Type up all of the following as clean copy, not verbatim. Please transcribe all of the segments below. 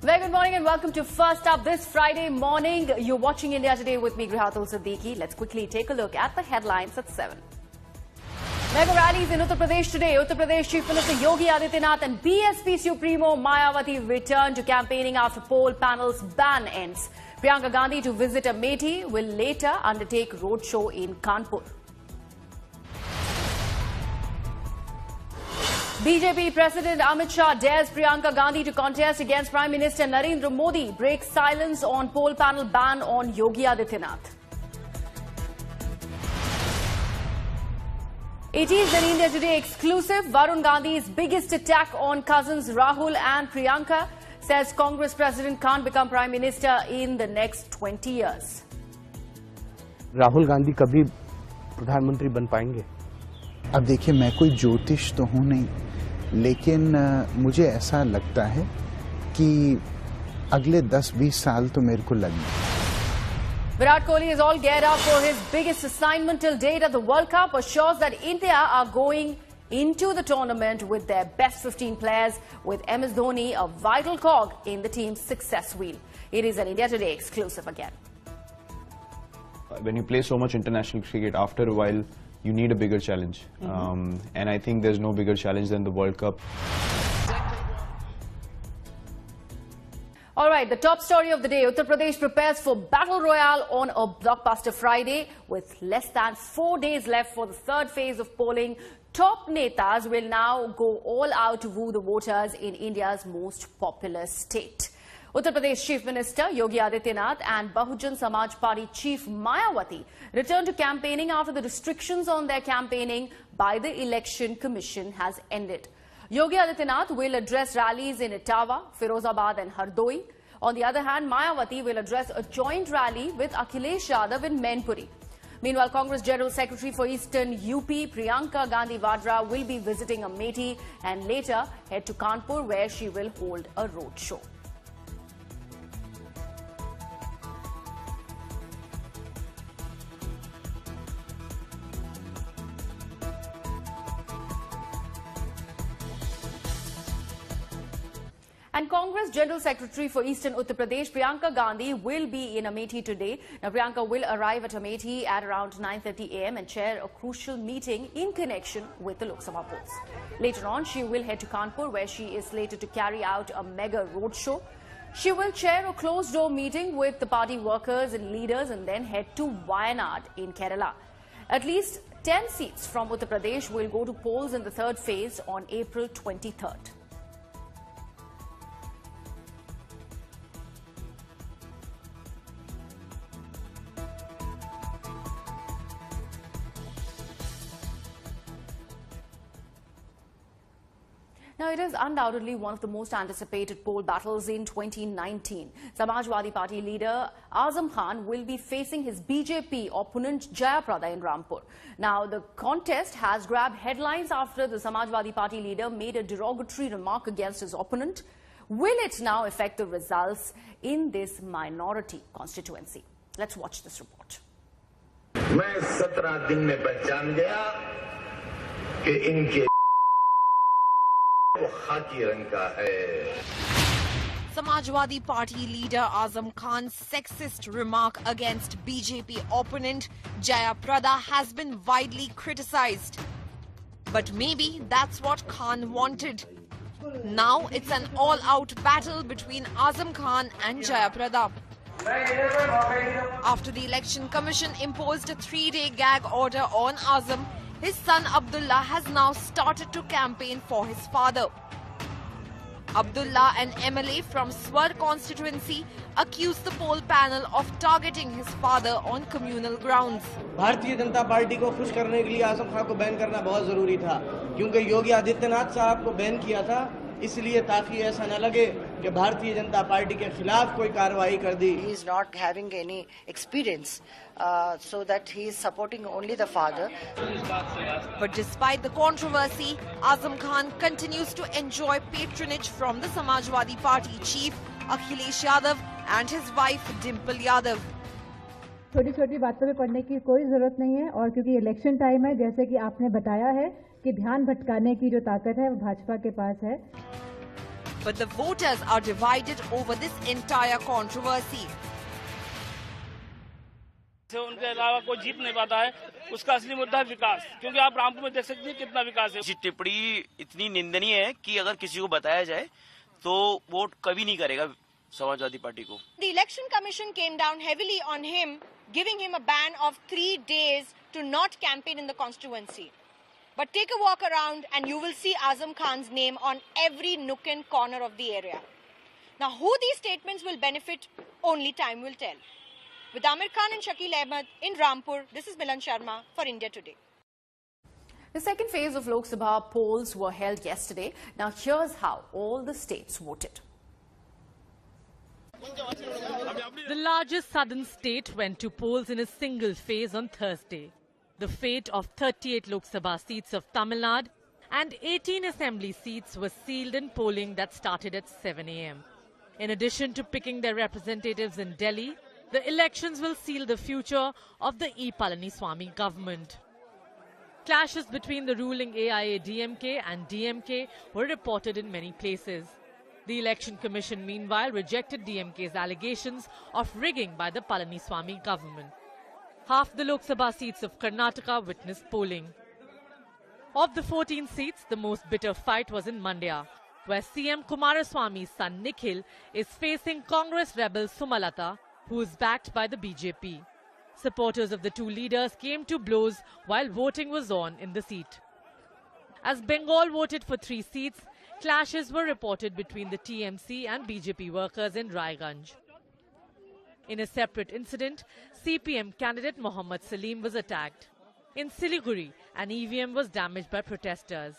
Very good morning and welcome to First Up this Friday morning. You're watching India Today with me, Grihatul Siddiqui. Let's quickly take a look at the headlines at 7. Mega rallies in Uttar Pradesh today. Uttar Pradesh Chief Minister Yogi Adityanath and BSP Supremo Mayawati return to campaigning after poll panel's ban ends. Priyanka Gandhi to visit Amethi will later undertake roadshow in Kanpur. BJP President Amit Shah dares Priyanka Gandhi to contest against Prime Minister Narendra Modi, breaks silence on poll panel ban on Yogi Adityanath. It is an India Today exclusive. Varun Gandhi's biggest attack on cousins Rahul and Priyanka, says Congress President can't become Prime Minister in the next 20 years. Rahul Gandhi कभी प्रधानमंत्री बन पाएंगे? अब देखिए, मैं कोई ज्योतिष तो हूं नहीं, लेकिन मुझे ऐसा लगता है कि अगले 10-20 साल तो मेरे को लगेंगे. Virat Kohli is all geared up for his biggest assignment till date at the World Cup, assures that India are going into the tournament with their best 15 players, with MS Dhoni a vital cog in the team's success wheel. It is an India Today exclusive again. When you play so much international cricket, after a while, you need a bigger challenge. And I think there's no bigger challenge than the World Cup. All right, the top story of the day. Uttar Pradesh prepares for Battle Royale on a blockbuster Friday. With less than 4 days left for the third phase of polling, top netas will now go all out to woo the voters in India's most populous state. Uttar Pradesh Chief Minister Yogi Adityanath and Bahujan Samaj Party Chief Mayawati returned to campaigning after the restrictions on their campaigning by the Election Commission has ended. Yogi Adityanath will address rallies in Etawah, Firozabad and Hardoi. On the other hand, Mayawati will address a joint rally with Akhilesh Yadav in Mainpuri. Meanwhile, Congress General Secretary for Eastern UP, Priyanka Gandhi Vadra, will be visiting Amethi and later head to Kanpur, where she will hold a roadshow. And Congress General Secretary for Eastern Uttar Pradesh, Priyanka Gandhi, will be in Amethi today. Now, Priyanka will arrive at Amethi at around 9:30 a.m. and chair a crucial meeting in connection with the Lok Sabha polls. Later on, she will head to Kanpur, where she is slated to carry out a mega roadshow. She will chair a closed-door meeting with the party workers and leaders and then head to Wayanad in Kerala. At least 10 seats from Uttar Pradesh will go to polls in the third phase on April 23rd. Now, it is undoubtedly one of the most anticipated poll battles in 2019. Samajwadi Party leader Azam Khan will be facing his BJP opponent Jayaprada in Rampur. Now, the contest has grabbed headlines after the Samajwadi Party leader made a derogatory remark against his opponent. Will it now affect the results in this minority constituency? Let's watch this report. मैं 17 दिन में पहचान गया कि इनके खाकी रंग का है. Samajwadi Party leader Azam Khan's sexist remark against BJP opponent Jayaprada has been widely criticized. But maybe that's what Khan wanted. Now it's an all-out battle between Azam Khan and Jayaprada. After the Election Commission imposed a 3-day gag order on Azam, his son Abdullah has now started to campaign for his father. Abdullah, an MLA from Swar constituency, accused the poll panel of targeting his father on communal grounds. Bharatiya Janata party को खुश करने के लिए आजम खान को ban करना बहुत जरूरी था, क्योंकि योगी आदित्यनाथ साहब को बैन किया था, इसलिए ताकि ऐसा न लगे कि भारतीय जनता पार्टी के खिलाफ कोई कार्रवाई कर दी. He is not having any experience, so that he is supporting only the father. But despite the controversy, Azam Khan continues to enjoy patronage from the Samajwadi Party chief Akhilesh Yadav and his wife Dimple Yadav. छोटी छोटी बातों पे पड़ने की कोई जरूरत नहीं है, और क्योंकि इलेक्शन टाइम है, जैसे कि आपने बताया है कि ध्यान भटकाने की जो ताकत है वो भाजपा के पास है. but the voters are divided over this entire controversy. उनके अलावा कोई जीत नहीं पाता है, उसका असली मुद्दा है विकास, क्योंकि आप रामपुर में देख सकते हैं कितना विकास है। टिप्पणी इतनी निंदनीय है कि अगर किसी को बताया जाए तो वोट कभी नहीं करेगा समाजवादी पार्टी को। The election commission came down heavily on him, giving him a ban of 3 days to not campaign in the constituency. But take a walk around and you will see Azam Khan's name on every nook and corner of the area. Now, who these statements will benefit, only time will tell. With Amir Khan and Shakil Ahmed in Rampur, this is Milan Sharma for India Today. The second phase of Lok Sabha polls were held yesterday. Now here's how all the states voted. The largest southern state went to polls in a single phase on Thursday. The fate of 38 Lok Sabha seats of Tamil Nadu and 18 assembly seats was sealed in polling that started at 7 a.m. In addition to picking their representatives in Delhi, the elections will seal the future of the E. Palaniswamy government. Clashes between the ruling AIA-DMK and DMK were reported in many places. The Election Commission, meanwhile, rejected DMK's allegations of rigging by the Palaniswamy government. Half the Lok Sabha seats of Karnataka witnessed polling. Of the 14 seats, the most bitter fight was in Mandya, where CM Kumaraswamy's son Nikhil is facing Congress rebel Sumalata, who is backed by the BJP. Supporters of the two leaders came to blows while voting was on in the seat. As Bengal voted for 3 seats, clashes were reported between the TMC and BJP workers in Raiganj. In a separate incident, CPM candidate Mohammad Salim was attacked. In Siliguri, an EVM was damaged by protesters.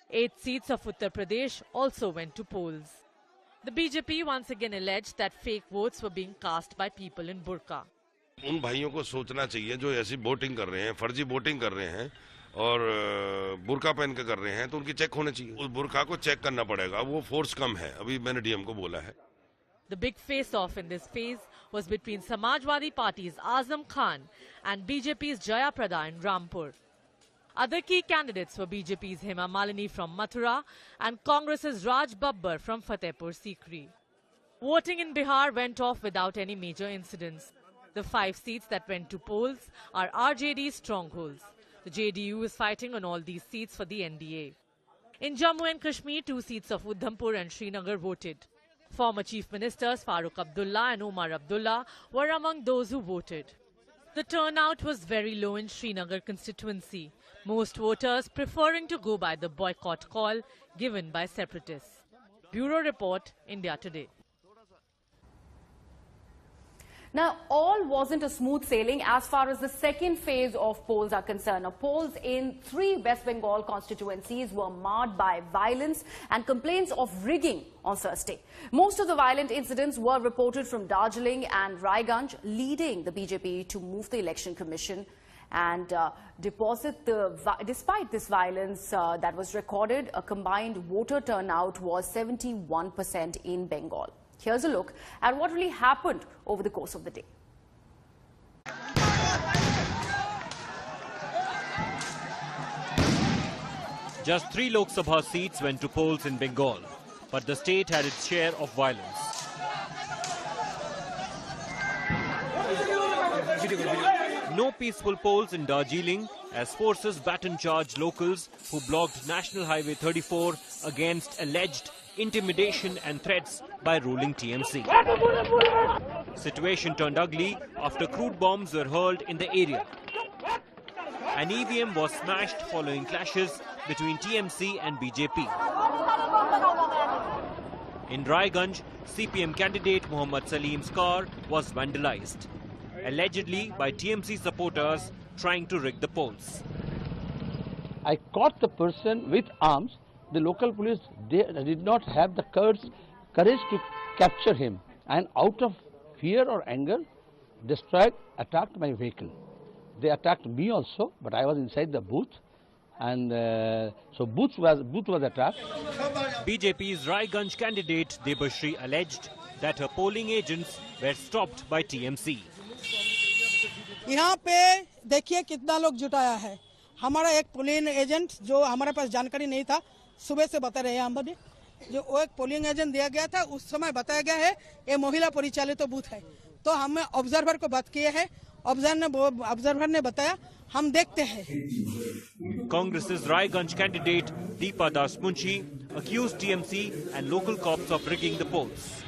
8 seats of Uttar Pradesh also went to polls. The BJP once again alleged that fake votes were being cast by people in burqa. उन भाइयों को सोचना चाहिए जो ऐसी voting कर रहे हैं, फर्जी वोटिंग कर रहे हैं और बुर्का पहन के कर रहे हैं, तो उनकी चेक होने चाहिए। उस बुर्का को चेक करना पड़ेगा, वो फोर्स कम है, अभी मैंने डीएम को बोला है। The big face-off in this phase was between Samajwadi Party's Azam Khan and BJP's Jaya Prada in Rampur. Other key candidates were BJP's Hema Malini from Mathura and Congress's Raj Babbar from Fatehpur Sikri. Voting in Bihar went off without any major incidents. The 5 seats that went to polls are RJD's strongholds. The JDU is fighting on all these seats for the NDA. In Jammu and Kashmir, 2 seats of Udhampur and Srinagar voted. Former Chief Ministers Farooq Abdullah and Omar Abdullah were among those who voted. The turnout was very low in Srinagar constituency, most voters preferring to go by the boycott call given by separatists. Bureau Report, India Today. Now, all wasn't a smooth sailing as far as the second phase of polls are concerned. Now, polls in 3 West Bengal constituencies were marred by violence and complaints of rigging on Thursday. Most of the violent incidents were reported from Darjeeling and Raiganj, leading the BJP to move the Election Commission and despite this violence that was recorded, a combined voter turnout was 71% in Bengal. Here's a look at what really happened over the course of the day. Just 3 Lok Sabha seats went to polls in Bengal, but the state had its share of violence. No peaceful polls in Darjeeling as forces baton-charged locals who blocked National Highway 34 against alleged intimidation and threats by ruling TMC. Situation turned ugly after crude bombs were hurled in the area. An EVM was smashed following clashes between TMC and BJP. In Raiganj, CPM candidate Mohammad Salim's car was vandalized, allegedly by TMC supporters trying to rig the polls. I caught the person with arms. The local police did not have the courage to capture him, and out of fear or anger, attacked my vehicle. They attacked me also, but I was inside the booth, and so booth was attacked. BJP's Raiganj candidate Debashri alleged that her polling agents were stopped by TMC. यहाँ पे देखिए कितना लोग जुटाया है। हमारा एक polling agent जो हमारे पास जानकारी नहीं था, सुबह से बता रहे हैं हम जो वो एक पोलिंग एजेंट दिया गया था, उस समय बताया गया है ये महिला परिचालित बूथ है। तो हमने ऑब्जर्वर को बात किए है, ऑब्जर्वर ने बताया, हम देखते हैं। Congress's Raiganj candidate Deepa Das Munshi accused TMC and local cops of rigging the polls.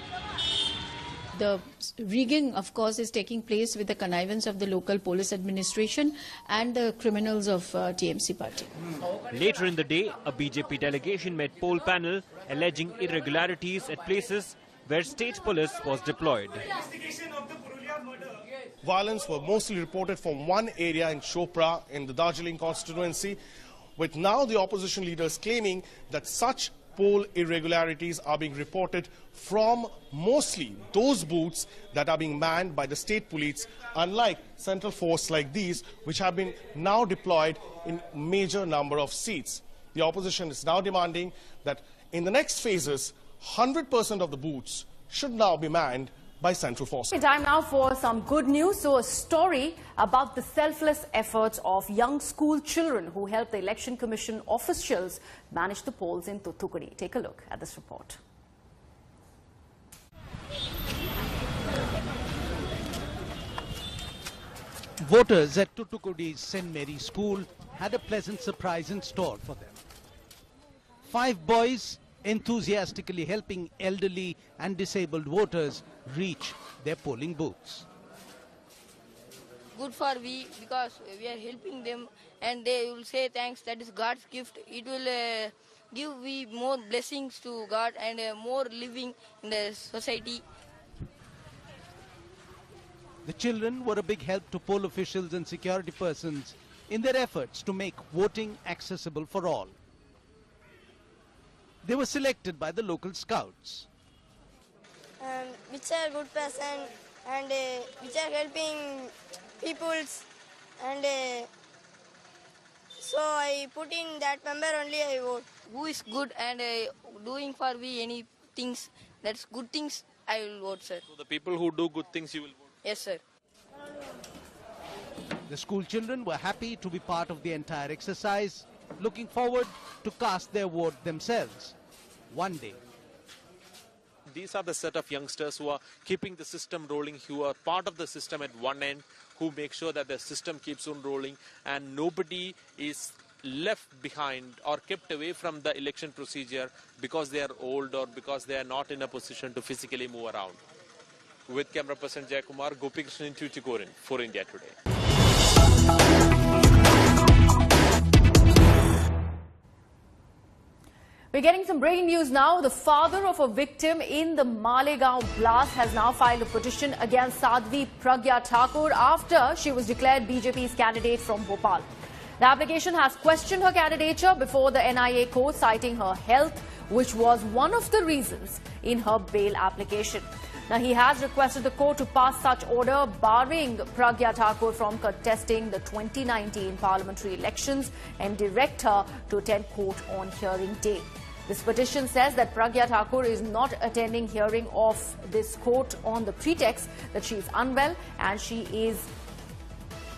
The rigging, of course, is taking place with the connivance of the local police administration and the criminals of TMC party. Later in the day, a BJP delegation met poll panel alleging irregularities at places where state police was deployed. Violence was mostly reported from one area in Chopra in the Darjeeling constituency, with now the opposition leaders claiming that such poll irregularities are being reported from mostly those booths that are being manned by the state police, unlike central force like these, which have been now deployed in major number of seats. The opposition is now demanding that in the next phases, 100% of the booths should now be manned by central forces. Time now for some good news. So a story about the selfless efforts of young school children who helped the Election Commission officials manage the polls in Thoothukudi. Take a look at this report. Voters at Thoothukudi St. Mary's School had a pleasant surprise in store for them. 5 boys enthusiastically helping elderly and disabled voters reach their polling booths. Good for we, because we are helping them and they will say thanks, that is God's gift. It will give we more blessings to God and more living in the society. The children were a big help to poll officials and security persons in their efforts to make voting accessible for all. They were selected by the local scouts. Which are good person and which are helping peoples, and so I put in that member only I vote. Who is good and doing for we any things, that's good things, I will vote, sir. So the people who do good things you will vote? Yes, sir. The school children were happy to be part of the entire exercise, looking forward to cast their vote themselves one day. These are the set of youngsters who are keeping the system rolling, who are part of the system at one end, who make sure that the system keeps on rolling and nobody is left behind or kept away from the election procedure because they are old or because they are not in a position to physically move around. With camera person Jay Kumar, Gopi Krishnan Tuticorin for India Today. We're getting some breaking news now. The father of a victim in the Malegaon blast has now filed a petition against Sadhvi Pragya Thakur after she was declared BJP's candidate from Bhopal. The application has questioned her candidature before the NIA court, citing her health, which was one of the reasons in her bail application. Now, he has requested the court to pass such order barring Pragya Thakur from contesting the 2019 parliamentary elections and direct her to attend court on hearing day. This petition says that Pragya Thakur is not attending hearing of this court on the pretext that she is unwell and she is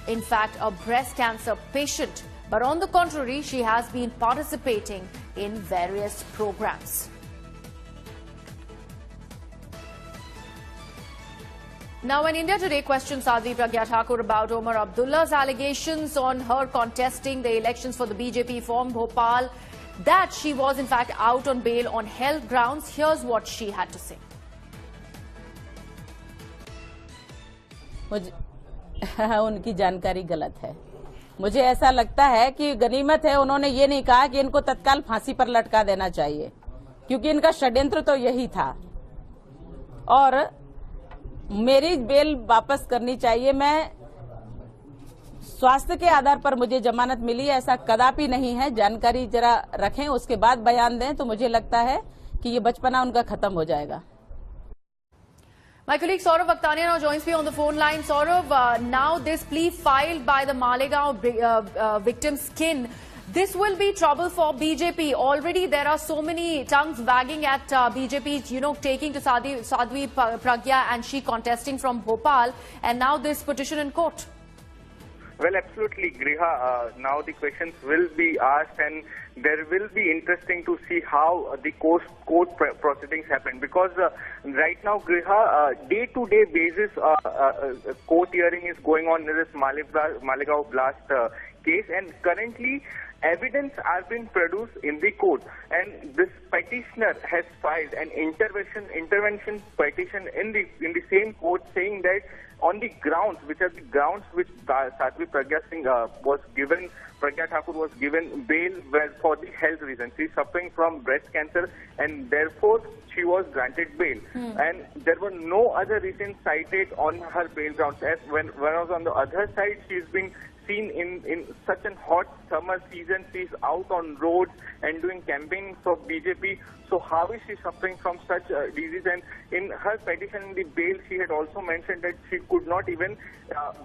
in fact a breast cancer patient. But on the contrary, she has been participating in various programs. Now, when India Today questioned Sadhvi Pragya Thakur about Omar Abdullah's allegations on her contesting the elections for the BJP from Bhopal, that she was in fact out on bail on health grounds, here's what she had to say. उनकी जानकारी गलत है। मुझे ऐसा लगता है कि गनीमत है उन्होंने ये नहीं कहा कि इनको तत्काल फांसी पर लटका देना चाहिए, क्योंकि इनका षड्यंत्र तो यही था और मेरी बेल वापस करनी चाहिए। मैं स्वास्थ्य के आधार पर मुझे जमानत मिली, ऐसा कदापि नहीं है। जानकारी जरा रखें, उसके बाद बयान दें, तो मुझे लगता है कि ये बचपना उनका खत्म हो जाएगा। My colleague Saurav Aktania now joins me on the phone line. Saurav, now this plea filed by the Malegaon victim's kin, this will be trouble for BJP. Already there are so many tongues wagging at BJP, taking to Sadhvi Pragya and she contesting from Bhopal, and now this petition in court. Well, absolutely, Griha. Now the questions will be asked, and there will be interesting to see how the court proceedings happen, because right now, Griha, day-to-day basis, court hearing is going on in this Malegaon blast case, and currently evidence are being produced in the court, and this petitioner has filed an intervention petition in the same court, saying that on the grounds, which are the grounds which Sadhvi Pragya Thakur was given bail for the health reasons. She is suffering from breast cancer, and therefore she was granted bail. And there were no other reasons cited on her bail grounds. Whereas on the other side, she is being seen in such a hot summer season. She is out on roads and doing campaigning for BJP. So how is she suffering from such disease? And in her petition in the bail, she had also mentioned that she could not even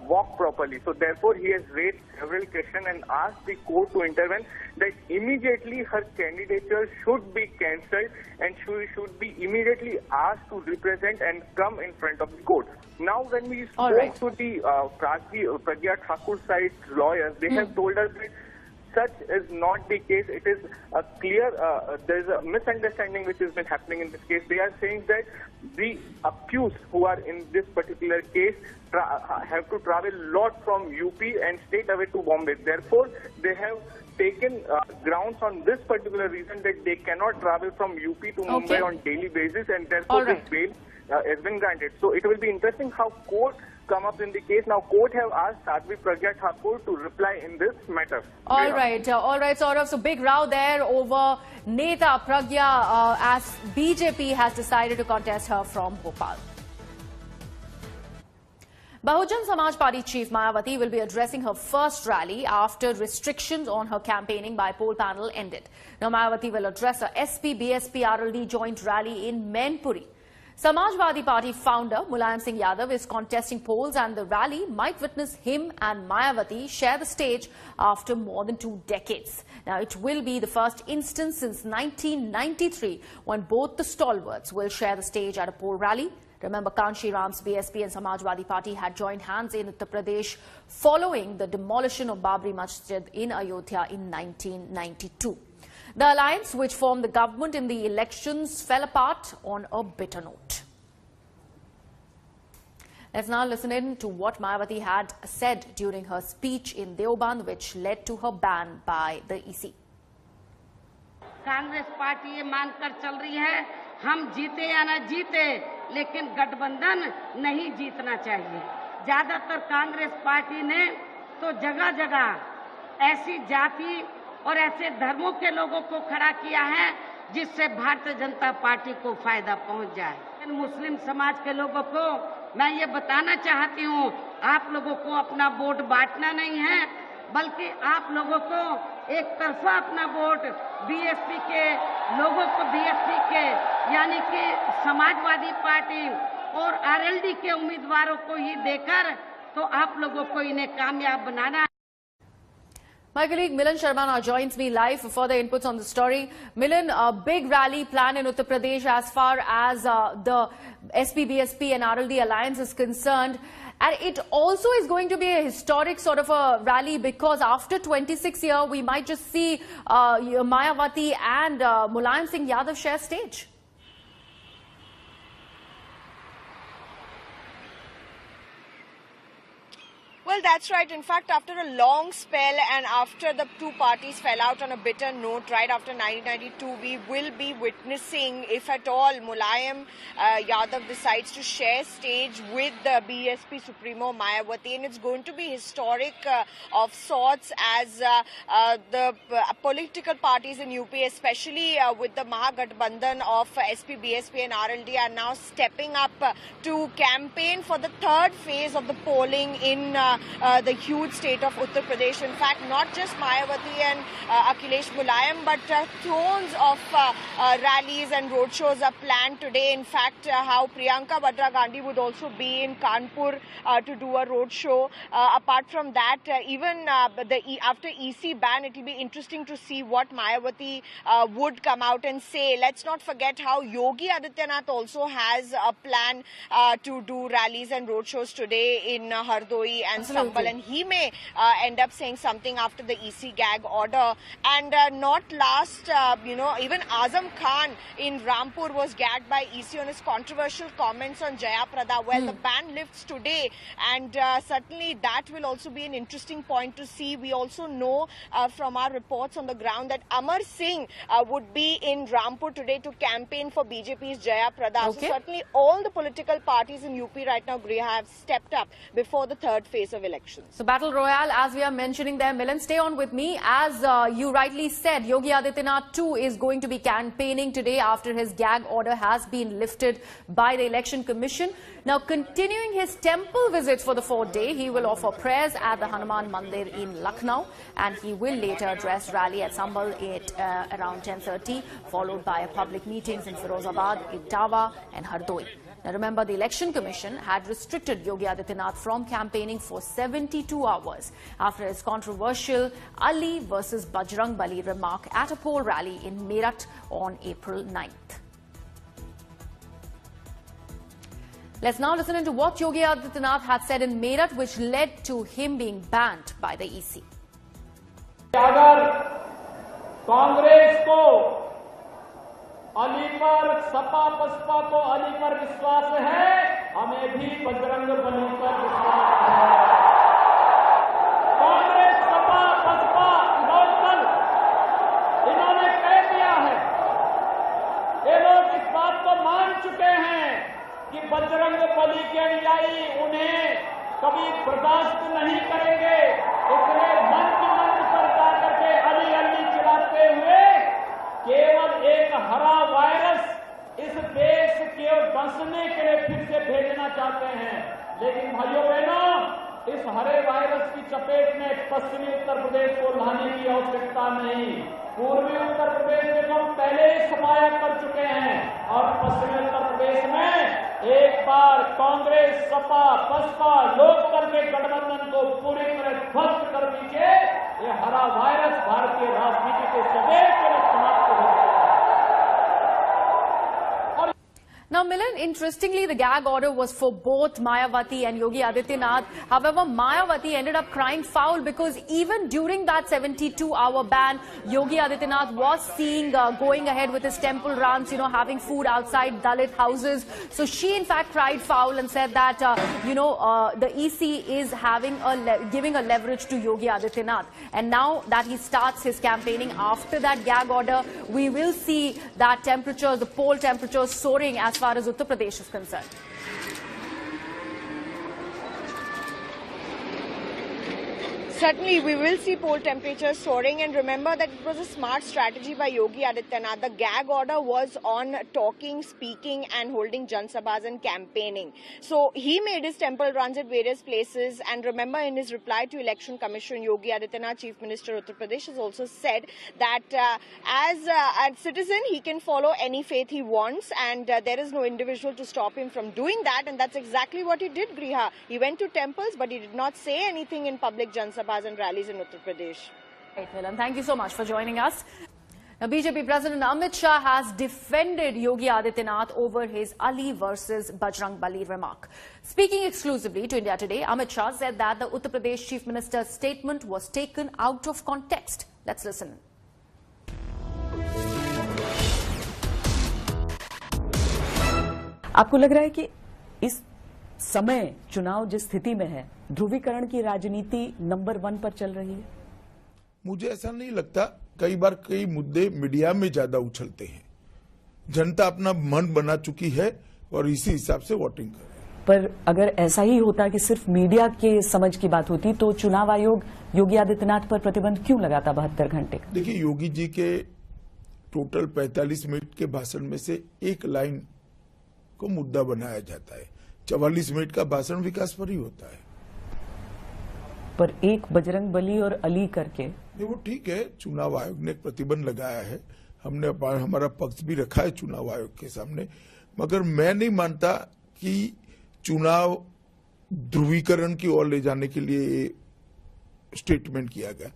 walk properly. So therefore, he has raised several questions and asked the court to intervene that immediately her candidature should be cancelled and she should be immediately asked to represent and come in front of the court. Now, when we spoke to the Pragya Thakur side lawyers, they have told us that such is not the case. It is a clear, there is a misunderstanding which has been happening in this case. They are saying that the accused who are in this particular case have to travel a lot from UP and straight away to Bombay. Therefore, they have taken grounds on this particular reason that they cannot travel from UP to Mumbai on daily basis, and therefore this bail has been granted. So it will be interesting how court come up in the case. Now, court have asked Sadhvi Pragya Thakur to reply in this matter. All right, Saurav. So big row there over Neta Pragya as BJP has decided to contest her from Bhopal. Bahujan Samaj Party chief Mayawati will be addressing her first rally after restrictions on her campaigning by poll panel ended. Now, Mayawati will address a SP-BSP RLD joint rally in Mainpuri. Samajwadi Party founder Mulayam Singh Yadav is contesting polls, and the rally might witness him and Mayawati share the stage after more than 2 decades. Now, it will be the first instance since 1993 when both the stalwarts will share the stage at a poll rally. Remember, Kanshi Ram's BSP and Samajwadi Party had joined hands in Uttar Pradesh following the demolition of Babri Masjid in Ayodhya in 1992. The alliance, which formed the government in the elections, fell apart on a bitter note. Let's now listen in to what Mayawati had said during her speech in Deoband, which led to her ban by the EC. Congress party ये मानकर चल रही है, हम जीते या न जीते, लेकिन गठबंधन नहीं जीतना चाहिए। ज्यादातर कांग्रेस पार्टी ने तो जगह जगह ऐसी जाति और ऐसे धर्मों के लोगों को खड़ा किया है जिससे भारतीय जनता पार्टी को फायदा पहुंच जाए। मुस्लिम समाज के लोगों को मैं ये बताना चाहती हूँ, आप लोगों को अपना वोट बांटना नहीं है, बल्कि आप लोगों को एक तरफा अपना वोट बीएसपी के लोगों को, बीएसपी के यानी कि समाजवादी पार्टी और आरएलडी के उम्मीदवारों को ही देकर तो आप लोगों को इन्हें कामयाब बनाना है। My colleague Milan Sharma now joins me live for further inputs on the story. Milan, a big rally plan in Uttar Pradesh as far as the SP-BSP and RLD alliance is concerned. And it also is going to be a historic sort of a rally, because after 26 years, we might just see Mayawati and Mulayam Singh Yadav share stage. Well, that's right. In fact, after a long spell and after the two parties fell out on a bitter note right after 1992, we will be witnessing, if at all, Mulayam Yadav decides to share stage with the BSP Supremo Mayawati, and it's going to be historic of sorts as the political parties in UP, especially with the Mahagathbandhan of SP, BSP and RLD, are now stepping up to campaign for the third phase of the polling in the huge state of Uttar Pradesh. In fact, not just Mayawati and Akhilesh Mulayam, but thrones of rallies and roadshows are planned today. In fact, how Priyanka Gandhi would also be in Kanpur to do a roadshow. Apart from that, even after EC ban, it will be interesting to see what Mayawati would come out and say. Let's not forget how Yogi Adityanath also has a plan to do rallies and roadshows today in Hardoi and stumble, and he may end up saying something after the EC gag order. And not last, even Azam Khan in Rampur was gagged by EC on his controversial comments on Jaya Prada. Well, the ban lifts today, and certainly that will also be an interesting point to see. We also know from our reports on the ground that Amar Singh would be in Rampur today to campaign for BJP's Jaya Prada. Okay. So certainly all the political parties in UP right now, Griha, have stepped up before the third phase of elections. So Battle Royale, as we are mentioning there, Milan, stay on with me. As you rightly said, Yogi Adityanath too is going to be campaigning today after his gag order has been lifted by the Election Commission. Now, continuing his temple visits for the fourth day, he will offer prayers at the Hanuman Mandir in Lucknow, and he will later address rally at Sambal at around 10:30, followed by public meetings in Firozabad, Itawa and Hardoi. Now remember, the Election Commission had restricted Yogi Adityanath from campaigning for 72 hours after his controversial Ali versus Bajrang Bali remark at a poll rally in Meerut on April 9th. Let's now listen into what Yogi Adityanath had said in Meerut, which led to him being banned by the EC. अगर कांग्रेस को अली पर, सपा बसपा को अली पर विश्वास है, हमें भी बजरंग बली पर विश्वास है। कांग्रेस, सपा, बसपा, लोकदल, इन्होंने कह दिया है, ये लोग इस बात को मान चुके हैं कि बजरंग बली के अनुयायी उन्हें कभी बर्दाश्त नहीं करेंगे, इसलिए मंच पर जाकर के अली अली चिल्लाते हुए केवल एक हरा वायरस इस देश के बसने के लिए फिर से भेजना चाहते हैं। लेकिन भाइयों बहनों, इस हरे वायरस की चपेट में पश्चिमी उत्तर प्रदेश को लाने की आवश्यकता नहीं। पूर्वी उत्तर प्रदेश में तो हम पहले ही सफाया कर चुके हैं, और पश्चिमी उत्तर प्रदेश में एक बार कांग्रेस, सपा, बसपा, लोकदल के गठबंधन को पूरी तरह ध्वस्त कर दीजिए। ये हरा वायरस भारतीय राजनीति के सदैव के लिए समाप्त हो जाएगा। Now, Milan, interestingly, the gag order was for both Mayawati and Yogi Adityanath. However, Mayawati ended up crying foul because even during that 72-hour ban, Yogi Adityanath was seen going ahead with his temple runs, having food outside Dalit houses. So she, in fact, cried foul and said that, the EC is giving a leverage to Yogi Adityanath. And now that he starts his campaigning after that gag order, we will see that temperatures, the poll temperatures soaring as far as Uttar Pradesh is concerned. Certainly, we will see poll temperatures soaring, and remember that it was a smart strategy by Yogi Adityanath. The gag order was on talking, speaking and holding Jan Sabhas and campaigning. So he made his temple runs at various places, and remember, in his reply to Election Commission, Yogi Adityanath, Chief Minister of Uttar Pradesh, has also said that as a citizen, he can follow any faith he wants, and there is no individual to stop him from doing that, and that's exactly what he did, Griha. He went to temples, but he did not say anything in public Jan Sabhas and rallies in Uttar Pradesh. Right, Milan, thank you so much for joining us. Now, BJP President Amit Shah has defended Yogi Adityanath over his Ali versus Bajrang Bali remark. Speaking exclusively to India Today, Amit Shah said that the Uttar Pradesh Chief Minister's statement was taken out of context. Let's listen. आपको लग रहा है कि इस समय चुनाव जिस स्थिति में है, ध्रुवीकरण की राजनीति नंबर 1 पर चल रही है? मुझे ऐसा नहीं लगता। कई बार कई मुद्दे मीडिया में ज्यादा उछलते हैं। जनता अपना मन बना चुकी है और इसी हिसाब से वोटिंग कर रही है। पर अगर ऐसा ही होता कि सिर्फ मीडिया के समझ की बात होती, तो चुनाव आयोग योगी आदित्यनाथ पर प्रतिबंध क्यों लगाता 72 घंटे का? देखिए, योगी जी के टोटल 45 मिनट के भाषण में से एक लाइन को मुद्दा बनाया जाता है। 44 मिनट का भाषण विकास पर ही होता है। पर एक बजरंग बली और अली करके वो ठीक है, चुनाव आयोग ने प्रतिबंध लगाया है, हमने हमारा पक्ष भी रखा है चुनाव आयोग के सामने, मगर मैं नहीं मानता कि चुनाव ध्रुवीकरण की ओर ले जाने के लिए स्टेटमेंट किया गया।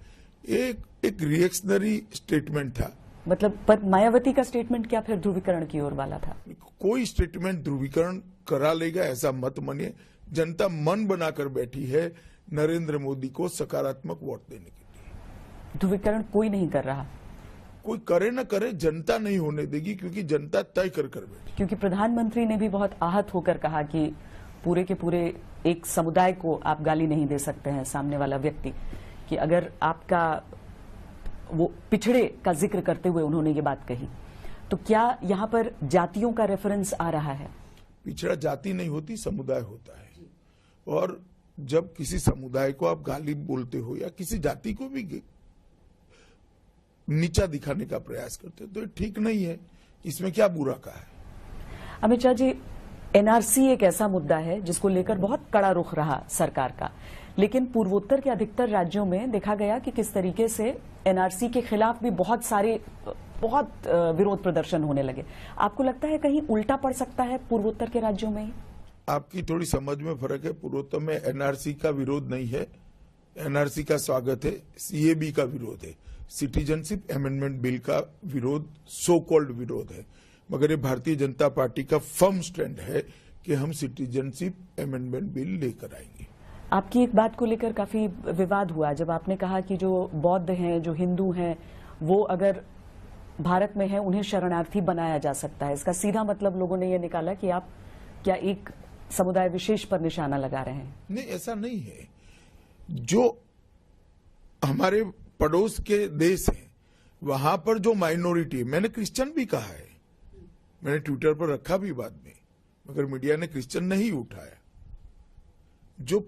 एक रिएक्शनरी स्टेटमेंट था। मतलब पर मायावती का स्टेटमेंट क्या फिर ध्रुवीकरण की ओर वाला था? कोई स्टेटमेंट ध्रुवीकरण करा लेगा ऐसा मत मानिए। जनता मन बनाकर बैठी है नरेंद्र मोदी को सकारात्मक वोट देने के लिए। ध्रुवीकरण कोई नहीं कर रहा, कोई करे न करे, जनता नहीं होने देगी, क्योंकि जनता तय कर बैठी। क्योंकि प्रधानमंत्री ने भी बहुत आहत होकर कहा कि पूरे के पूरे एक समुदाय को आप गाली नहीं दे सकते हैं, सामने वाला व्यक्ति, कि अगर आपका वो पिछड़े का जिक्र करते हुए उन्होंने ये बात कही। तो क्या यहाँ पर जातियों का रेफरेंस आ रहा है? पिछड़ा जाति नहीं होती, समुदाय होता है। और जब किसी समुदाय को आप गाली बोलते हो या किसी जाति को भी नीचा दिखाने का प्रयास करते हो तो ये ठीक नहीं है। इसमें क्या बुरा कहा है? अमित शाह जी, एनआरसी एक ऐसा मुद्दा है जिसको लेकर बहुत कड़ा रुख रहा सरकार का, लेकिन पूर्वोत्तर के अधिकतर राज्यों में देखा गया कि किस तरीके से एनआरसी के खिलाफ भी बहुत विरोध प्रदर्शन होने लगे। आपको लगता है कहीं उल्टा पड़ सकता है पूर्वोत्तर के राज्यों में? आपकी थोड़ी समझ में फर्क है। पूर्वोत्तर में एनआरसी का विरोध नहीं है, एनआरसी का स्वागत है, सीएबी का विरोध है, सिटीजनशिप अमेंडमेंट बिल का विरोध, सो कॉल्ड विरोध है। मगर ये भारतीय जनता पार्टी का फर्म स्टैंड है कि हम सिटीजनशिप अमेंडमेंट बिल लेकर आएंगे। आपकी एक बात को लेकर काफी विवाद हुआ जब आपने कहा कि जो बौद्ध हैं, जो हिंदू हैं, वो अगर भारत में है उन्हें शरणार्थी बनाया जा सकता है। इसका सीधा मतलब लोगों ने यह निकाला कि आप क्या एक समुदाय विशेष पर निशाना लगा रहे हैं? नहीं, ऐसा नहीं है। जो हमारे पड़ोस के देश हैं वहां पर जो माइनॉरिटी है, मैंने क्रिश्चियन भी कहा है, मैंने ट्विटर पर रखा भी बाद में, मगर मीडिया ने क्रिश्चियन नहीं उठाया। जो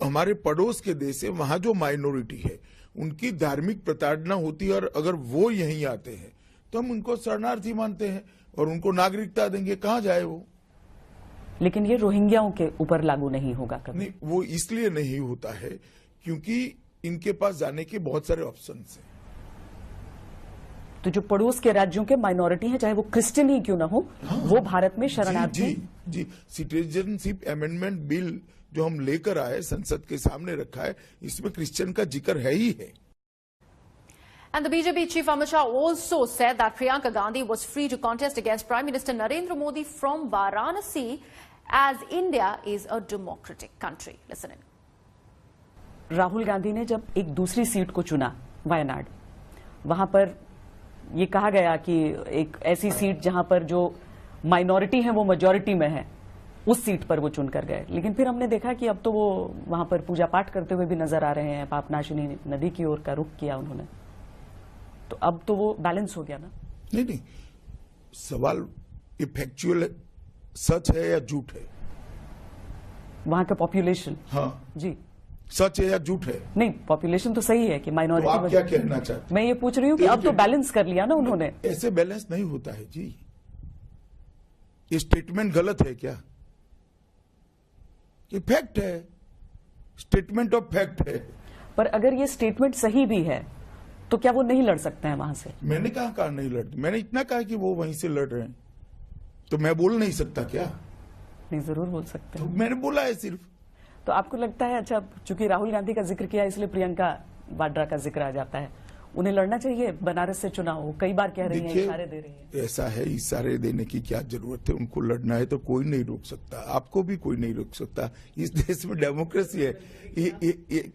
हमारे पड़ोस के देश है वहां जो माइनॉरिटी है उनकी धार्मिक प्रताड़ना होती है, और अगर वो यहीं आते हैं तो हम उनको शरणार्थी मानते हैं और उनको नागरिकता देंगे। कहां जाए वो? लेकिन ये रोहिंग्याओं के ऊपर लागू नहीं होगा कभी? नहीं, वो इसलिए नहीं होता है क्योंकि इनके पास जाने के बहुत सारे ऑप्शंस हैं। तो जो पड़ोस के राज्यों के माइनॉरिटी हैं, चाहे वो क्रिश्चियन ही क्यों ना हो, वो भारत में शरणार्थी। जी, सिटीजनशिप अमेंडमेंट बिल जो हम लेकर आए, संसद के सामने रखा है, इसमें क्रिश्चियन का जिक्र है ही है। And the BJP chief Amit Shah also said that Priyanka Gandhi was free to contest against Prime Minister Narendra Modi from Varanasi, as India is a democratic country. Listen in. Rahul Gandhi ने जब एक दूसरी seat को चुना, वायनाड, वहां पर ये कहा गया कि एक ऐसी सीट जहां पर जो माइनॉरिटी है वो मेजॉरिटी में है, उस सीट पर वो चुनकर गए। लेकिन फिर हमने देखा कि अब तो वो वहां पर पूजा पाठ करते हुए भी नजर आ रहे हैं, पापनाशिनी नदी की ओर का रुख किया उन्होंने। तो अब तो वो बैलेंस हो गया ना? नहीं, सवाल फैक्चुअल सच है या झूठ है? वहां का पॉपुलेशन? हाँ जी, सच है या झूठ है? नहीं, पॉपुलेशन तो सही है कि माइनॉरिटी। तो आप क्या कहना चाहते? मैं ये पूछ रही हूँ कि अब तो बैलेंस कर लिया ना उन्होंने। ऐसे बैलेंस नहीं होता है जी। ये स्टेटमेंट गलत है क्या? ये फैक्ट है, स्टेटमेंट ऑफ फैक्ट है। पर अगर ये स्टेटमेंट सही भी है तो क्या वो नहीं लड़ सकते हैं वहां से? मैंने कहा नहीं लड़ते, मैंने इतना कहा कि वो वहीं से लड़ रहे हैं, तो मैं बोल नहीं सकता क्या? नहीं, जरूर बोल सकते हैं। तो मैंने बोला है सिर्फ। तो आपको लगता है, अच्छा, चूंकि राहुल गांधी का जिक्र किया इसलिए प्रियंका वाड्रा का जिक्र आ जाता है, उन्हें लड़ना चाहिए बनारस से चुनाव? वो कई बार कह रही हैं, इशारे दे रही हैं। ऐसा है, इशारे देने की क्या जरूरत है? उनको लड़ना है तो कोई नहीं रोक सकता, आपको भी कोई नहीं रोक सकता। इस देश में डेमोक्रेसी है,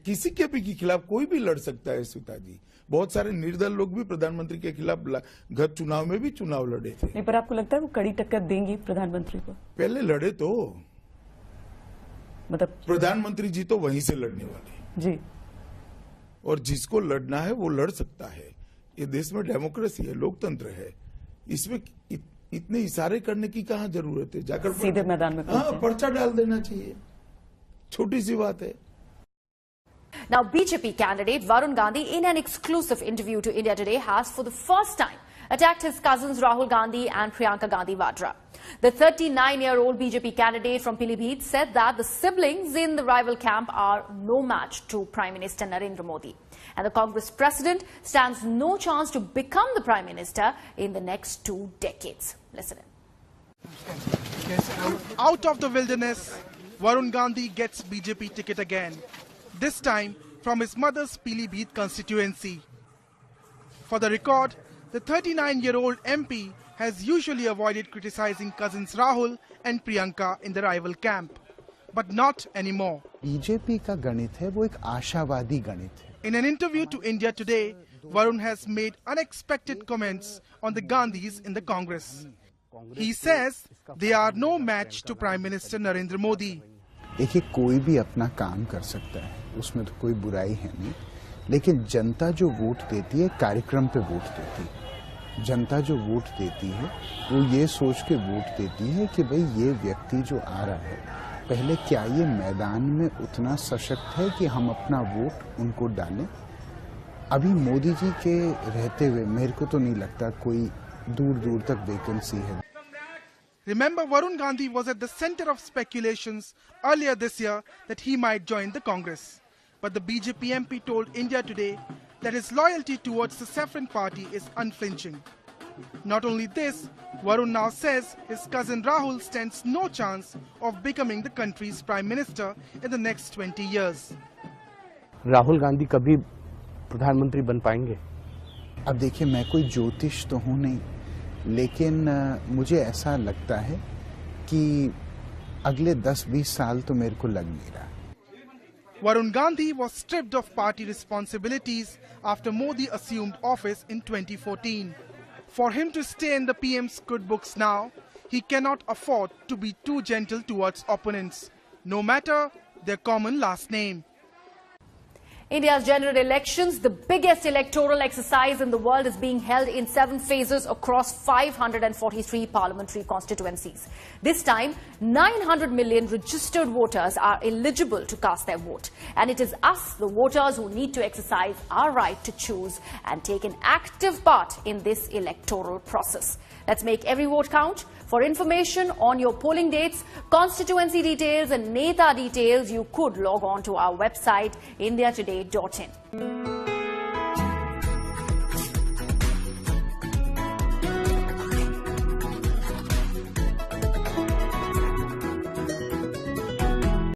किसी के भी खिलाफ कोई भी लड़ सकता है। सुता जी, बहुत सारे निर्दल लोग भी प्रधानमंत्री के खिलाफ गत चुनाव में भी चुनाव लड़े थे। नहीं, पर आपको लगता है वो कड़ी टक्कर देंगी प्रधानमंत्री को? पहले लड़े तो, मतलब प्रधानमंत्री जी तो वहीं से लड़ने वाले जी, और जिसको लड़ना है वो लड़ सकता है। ये देश में डेमोक्रेसी है, लोकतंत्र है, इसमें इतने इशारे करने की कहां जरूरत है? जाकर सीधे मैदान में पर्चा डाल देना चाहिए, छोटी सी बात है। Now, BJP candidate Varun Gandhi, in an exclusive interview to India Today, has for the first time attacked his cousins Rahul Gandhi and Priyanka Gandhi Vadra. The 39-year-old BJP candidate from Pilibhit said that the siblings in the rival camp are no match to Prime Minister Narendra Modi. And the Congress president stands no chance to become the Prime Minister in the next 2 decades. Listen in. Out of the wilderness, Varun Gandhi gets BJP ticket again. This time from his mother's Pilibhit constituency. For the record, the 39-year-old MP has usually avoided criticizing cousins Rahul and Priyanka in the rival camp. but not anymore. BJP का गणित है वो एक आशावादी गणित है. In an interview to India Today, Varun has made unexpected comments on the Gandhis in the Congress. He says they are no match to Prime Minister Narendra Modi. देखिए कोई भी अपना काम कर सकता है, उसमें तो कोई बुराई है नहीं, लेकिन जनता जो वोट देती है कार्यक्रम पे वोट देती है. जनता जो वोट देती है वो ये सोच के वोट देती है कि भाई ये व्यक्ति जो आ रहा है पहले क्या ये मैदान में उतना सशक्त है कि हम अपना वोट उनको डालें. अभी मोदी जी के रहते हुए मेरे को तो नहीं लगता कोई दूर दूर तक वैकेंसी है. Remember, Varun Gandhi was at the center of speculations earlier this year that he might join the Congress. But the BJP MP told India Today that his loyalty towards the Saffron Party is unflinching. Not only this, Varun now says his cousin Rahul stands no chance of becoming the country's Prime Minister in the next 20 years. Rahul Gandhi कभी प्रधानमंत्री बन पाएंगे? अब देखिए मैं कोई ज्योतिष तो हूं नहीं, लेकिन मुझे ऐसा लगता है कि अगले 10-20 साल तो मेरे को लग नहीं रहा. Varun Gandhi was stripped of party responsibilities after Modi assumed office in 2014. For him to stay in the PM's good books now, he cannot afford to be too gentle towards opponents, no matter their common last name. India's general elections, the biggest electoral exercise in the world, is being held in 7 phases across 543 parliamentary constituencies. This time, 900 million registered voters are eligible to cast their vote. And it is us, the voters, who need to exercise our right to choose and take an active part in this electoral process. Let's make every vote count. For information on your polling dates, constituency details and Neta details, you could log on to our website, indiatoday.in.